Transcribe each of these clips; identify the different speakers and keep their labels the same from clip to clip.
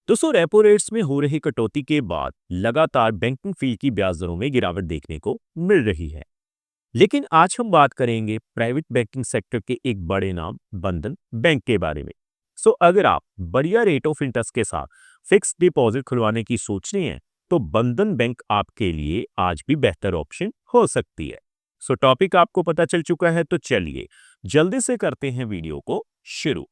Speaker 1: दोस्तों repo rates में हो रही कटौती के बाद लगातार बैंकिंग फील्ड की ब्याज दरों में गिरावट देखने को मिल रही है। लेकिन आज हम बात करेंगे प्राइवेट बैंकिंग सेक्टर के एक बड़े नाम बंधन बैंक के बारे में। अगर आप बढ़िया रेट ऑफ इंटरेस्ट के साथ फिक्स डिपॉजिट खुलवाने की सोच रहे हैं तो बंधन बैंक आपके लिए आज भी बेहतर ऑप्शन हो सकती है। टॉपिक आपको पता चल चुका है तो चलिए जल्दी से करते हैं वीडियो को शुरू।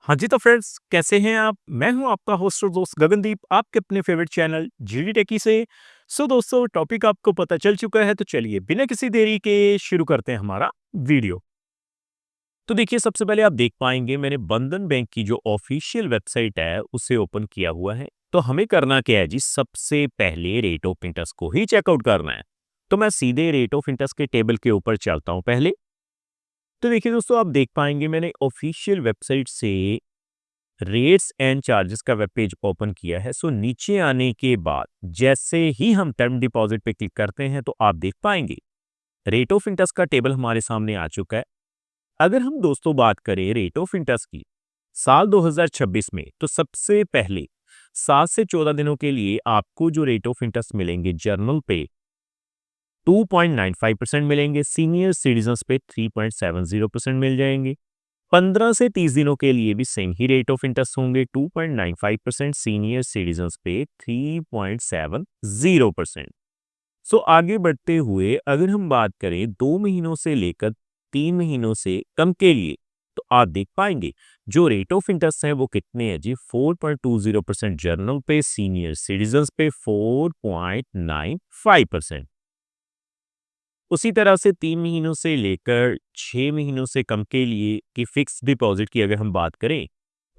Speaker 1: हाँ जी, तो फ्रेंड्स कैसे हैं आप? मैं हूं आपका होस्ट और दोस्त गगनदीप, आपके अपने फेवरेट चैनल जीडी टेकी से। दोस्तों टॉपिक आपको पता चल चुका है तो चलिए बिना किसी देरी के शुरू करते हैं हमारा वीडियो। तो देखिए सबसे पहले आप देख पाएंगे मैंने बंधन बैंक की जो ऑफिशियल वेबसाइट है उसे ओपन किया हुआ है। तो हमें करना क्या है जी, सबसे पहले रेट ऑफ इंटरेस्ट को ही चेकआउट करना है। तो मैं सीधे रेट ऑफ इंटरेस्ट के टेबल के ऊपर चलता हूं पहले। तो देखिए दोस्तों आप देख पाएंगे मैंने ऑफिशियल वेबसाइट से रेट्स एंड चार्जेस का वेब पेज ओपन किया है। नीचे आने के बाद जैसे ही हम टर्म डिपॉजिट पे क्लिक करते हैं तो आप देख पाएंगे रेट ऑफ इंटरेस्ट का टेबल हमारे सामने आ चुका है। अगर हम दोस्तों बात करें रेट ऑफ इंटरेस्ट की साल 2026 में, तो सबसे पहले 7 से 14 दिनों के लिए आपको जो रेट ऑफ इंटरेस्ट मिलेंगे जर्नल पे 2.95% मिलेंगे, सीनियर सिटीजन्स पे 3.70% मिल जाएंगे। 15 से 30 दिनों के लिए भी same he rate of interest होंगे, 2.95%, सीनियर सिटीजन्स पे 3.70%। आगे बढ़ते हुए अगर हम बात करें 2 महीनों से लेकर 3 महीनों से कम के लिए, तो आप देख पाएंगे जो रेट ऑफ इंटरेस्ट है वो कितने हैं जी, 4.20% जर्नल पे, सीनियर सिटीजन्स पे 4.95%। उसी तरह से 3 महीनों से लेकर 6 महीनों से कम के लिए की फिक्स डिपॉजिट की अगर हम बात करें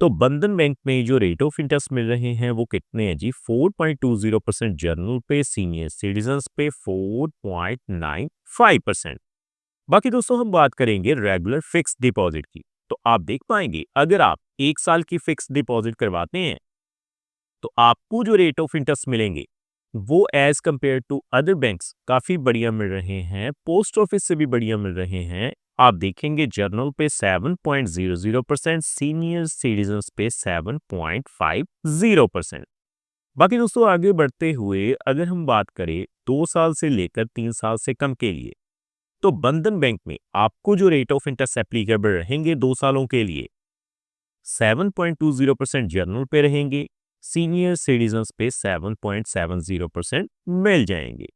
Speaker 1: तो बंधन बैंक में जो रेट ऑफ इंटरेस्ट मिल रहे हैं वो कितने हैं जी, 4.20% जर्नल पे, सीनियर सिटीजन्स पे 4.95%। बाकी दोस्तों हम बात करेंगे रेगुलर फिक्स डिपॉजिट की। तो आप देख पाएंगे अगर आप 1 साल की फिक्स डिपॉजिट करवाते हैं तो आपको जो रेट ऑफ इंटरेस्ट मिलेंगे वो as compared to other banks काफी बढ़िया मिल रहे हैं, पोस्ट ऑफिस से भी बढ़िया मिल रहे हैं। आप देखेंगे जर्नल पे 7.00%, सीनियर सिटीजन्स पे 7.50%। बाकी दोस्तों आगे बढ़ते हुए अगर हम बात करें 2 साल से लेकर 3 साल से कम के लिए, तो बंधन बैंक में आपको जो रेट ऑफ इंटरेस्ट एप्लीकेबल रहेंगे 2 सालों के लिए 7.20% जर्नल पे रहेंगे, सीनियर सिटीजन्स पे 7.70% मिल जाएंगे।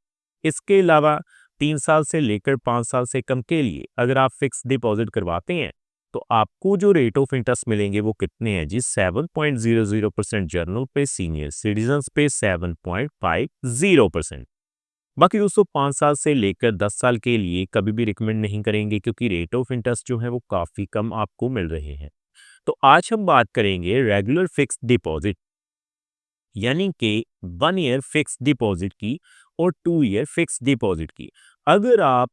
Speaker 1: इसके अलावा 3 साल से लेकर 5 साल से कम के लिए अगर आप फिक्स डिपॉजिट करवाते हैं तो आपको जो रेट ऑफ इंटरेस्ट मिलेंगे वो कितने हैं जी, 7.00% जर्नल पे, सीनियर सिटीजन्स पे 7.50%। बाकी दोस्तों 5 साल से लेकर 10 साल के लिए कभी भी रिकमेंड नहीं करेंगे क्योंकि रेट ऑफ इंटरेस्ट जो है वो काफी कम आपको मिल रहे हैं। तो आज हम बात करेंगे रेगुलर फिक्स डिपॉजिट यानी कि 1 ईयर फिक्स डिपॉजिट की और 2 ईयर फिक्स डिपॉजिट की। अगर आप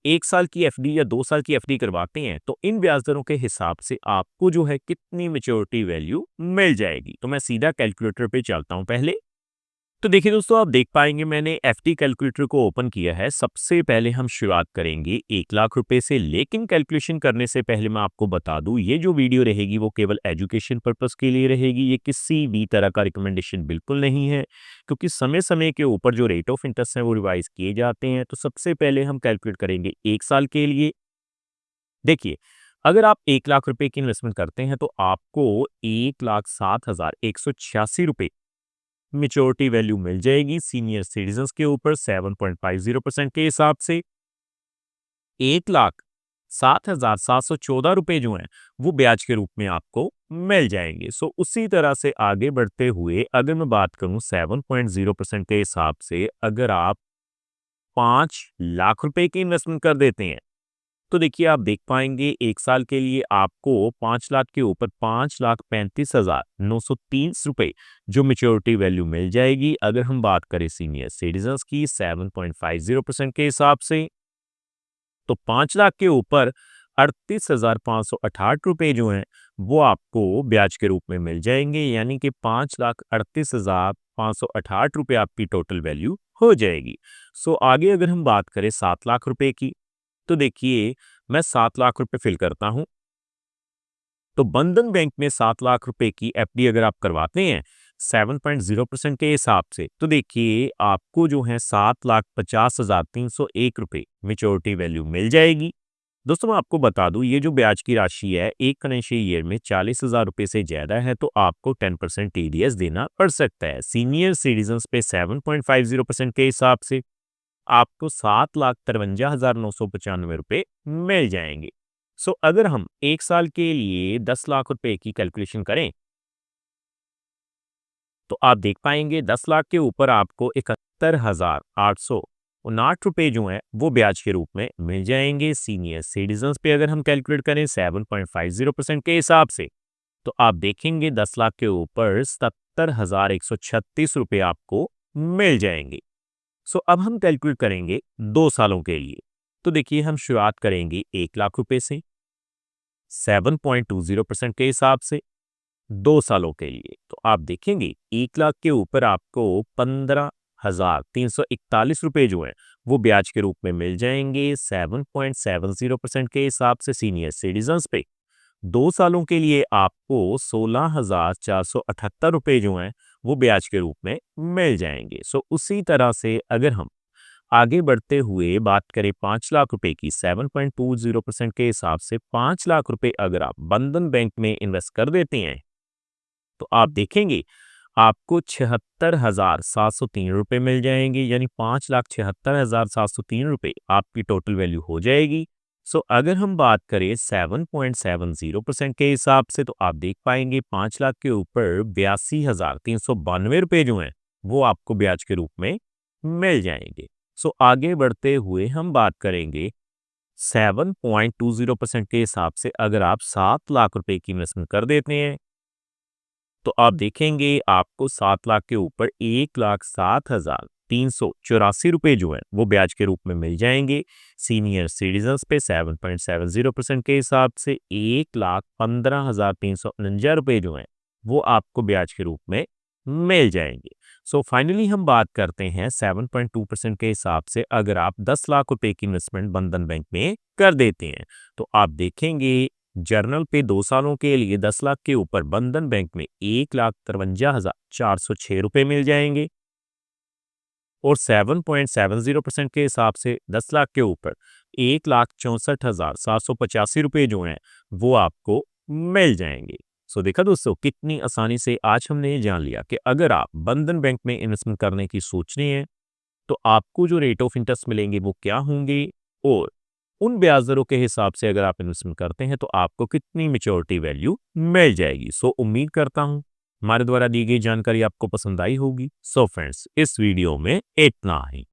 Speaker 1: 1 साल की एफडी या 2 साल की एफडी करवाते हैं तो इन ब्याज दरों के हिसाब से आपको जो है कितनी मैच्योरिटी वैल्यू मिल जाएगी। तो मैं सीधा कैलकुलेटर पे चलता हूं पहले। तो देखिए दोस्तों आप देख पाएंगे मैंने एफडी कैलकुलेटर को ओपन किया है। सबसे पहले हम शुरुआत करेंगे 1 लाख रुपए से, लेकिन कैलकुलेशन करने से पहले मैं आपको बता दूं ये जो वीडियो रहेगी वो केवल एजुकेशन पर्पस के लिए रहेगी। ये किसी भी तरह का रिकमेंडेशन बिल्कुल नहीं है क्योंकि समय समय के ऊपर जो रेट ऑफ इंटरेस्ट है वो रिवाइज किए जाते हैं। तो सबसे पहले हम कैलकुलेट करेंगे 1 साल के लिए। देखिए अगर आप 1 लाख रुपए की इन्वेस्टमेंट करते हैं तो आपको 1,07,186 रुपए मेच्योरिटी वैल्यू मिल जाएगी सीनियर सिटीजन्स के ऊपर 7.50% के हिसाब से। 1,07,714 रुपए जो हैं वो ब्याज के रूप में आपको मिल जाएंगे। उसी तरह से आगे बढ़ते हुए अगर मैं बात करूं 7.0% के हिसाब से, अगर आप 5 लाख रुपए की इन्वेस्टमेंट कर देते हैं तो देखिए आप देख पाएंगे 1 साल के लिए आपको 5 लाख के ऊपर 5,35,930 रुपए जो मेच्योरिटी वैल्यू मिल जाएगी। अगर हम बात करें सीनियर सिटीजन्स की 7.50% के हिसाब से, तो 5 लाख के ऊपर 38,568 रुपए जो हैं वो आपको ब्याज के रूप में मिल जाएंगे, यानी कि 5,38,568 रुपए आपकी टोटल वैल्यू हो जाएगी। आगे अगर हम बात करें 7 लाख रुपए की, तो देखिए मैं 7 लाख रुपए फिल करता हूं। तो बंधन बैंक में 7 लाख रुपए की एफडी अगर आप करवाते हैं 7.0% के हिसाब से तो देखिए आपको जो है 7,50,301 रुपए मेच्योरिटी वैल्यू मिल जाएगी। दोस्तों मैं आपको बता दूं ये जो ब्याज की राशि है एक फाइनेंशियल ईयर में 40,000 रुपए से ज्यादा है तो आपको 10% टीडीएस देना पड़ सकता है। सीनियर सिटीजन पे 7.50% के हिसाब से आपको 7,53,995 रुपए मिल जाएंगे। सो अगर हम एक साल के लिए 10 लाख रुपए की कैलकुलेशन करें तो आप देख पाएंगे 10 लाख के ऊपर आपको 71,859 रुपए जो है वो ब्याज के रूप में मिल जाएंगे। सीनियर सिटीजन पे अगर हम कैलकुलेट करें 7.50% के हिसाब से तो आप देखेंगे 10 लाख के ऊपर 77,136 रुपए आपको मिल जाएंगे। सो अब हम कैलकुलेट करेंगे 2 सालों के लिए। तो देखिए हम शुरुआत करेंगे 1 लाख रुपए से 7.20% के हिसाब से 2 सालों के लिए। तो आप देखेंगे 1 लाख के ऊपर आपको 15,341 रुपए जो है वो ब्याज के रूप में मिल जाएंगे 7.70% के हिसाब से सीनियर सिटीजन पे। 2 सालों के लिए आपको 16,478 रुपए जो हैं वो ब्याज के रूप में मिल जाएंगे। सो उसी तरह से अगर हम आगे बढ़ते हुए बात करें 5 लाख रुपए की 7.20% के हिसाब से 5 लाख रुपए अगर आप बंधन बैंक में इन्वेस्ट कर देते हैं तो आप देखेंगे आपको 76,703 रुपए मिल जाएंगे यानी 5,76,703 रुपए आपकी टोटल वैल्यू हो जाएगी। सो अगर हम बात करें 7.70% के हिसाब से तो आप देख पाएंगे 5 लाख के ऊपर 82,392 रुपए जो हैं वो आपको ब्याज के रूप में मिल जाएंगे। सो आगे बढ़ते हुए हम बात करेंगे 7.20% के हिसाब से अगर आप 7 लाख रुपए की इन्वेस्टमेंट कर देते हैं तो आप देखेंगे आपको 7 लाख के ऊपर 1,07,384 रुपए जो है वो ब्याज के रूप में मिल जाएंगे। सीनियर सिटीजन पे 7.70% के हिसाब से 1,15,349 रुपए जो है वो आपको ब्याज के रूप में मिल जाएंगे। सो फाइनली हम बात करते हैं 7.2% के हिसाब से अगर आप 10 लाख रुपए की इन्वेस्टमेंट बंधन बैंक में कर देते हैं तो आप देखेंगे जर्नल पे 2 सालों के लिए 10 लाख के ऊपर बंधन बैंक में 1,53,406 रुपए मिल जाएंगे और 7.70% के हिसाब से 10 लाख के ऊपर 1,64,785 रुपए जो हैं वो आपको मिल जाएंगे। सो देखा दोस्तों कितनी आसानी से आज हमने ये जान लिया कि अगर आप बंधन बैंक में इन्वेस्टमेंट करने की सोच रहे हैं तो आपको जो रेट ऑफ इंटरेस्ट मिलेंगे वो क्या होंगे और उन ब्याज दरों के हिसाब से अगर आप इन्वेस्टमेंट करते हैं तो आपको कितनी मैच्योरिटी वैल्यू मिल जाएगी। सो उम्मीद करता हूं हमारे द्वारा दी गई जानकारी आपको पसंद आई होगी। सो फ्रेंड्स इस वीडियो में इतना ही।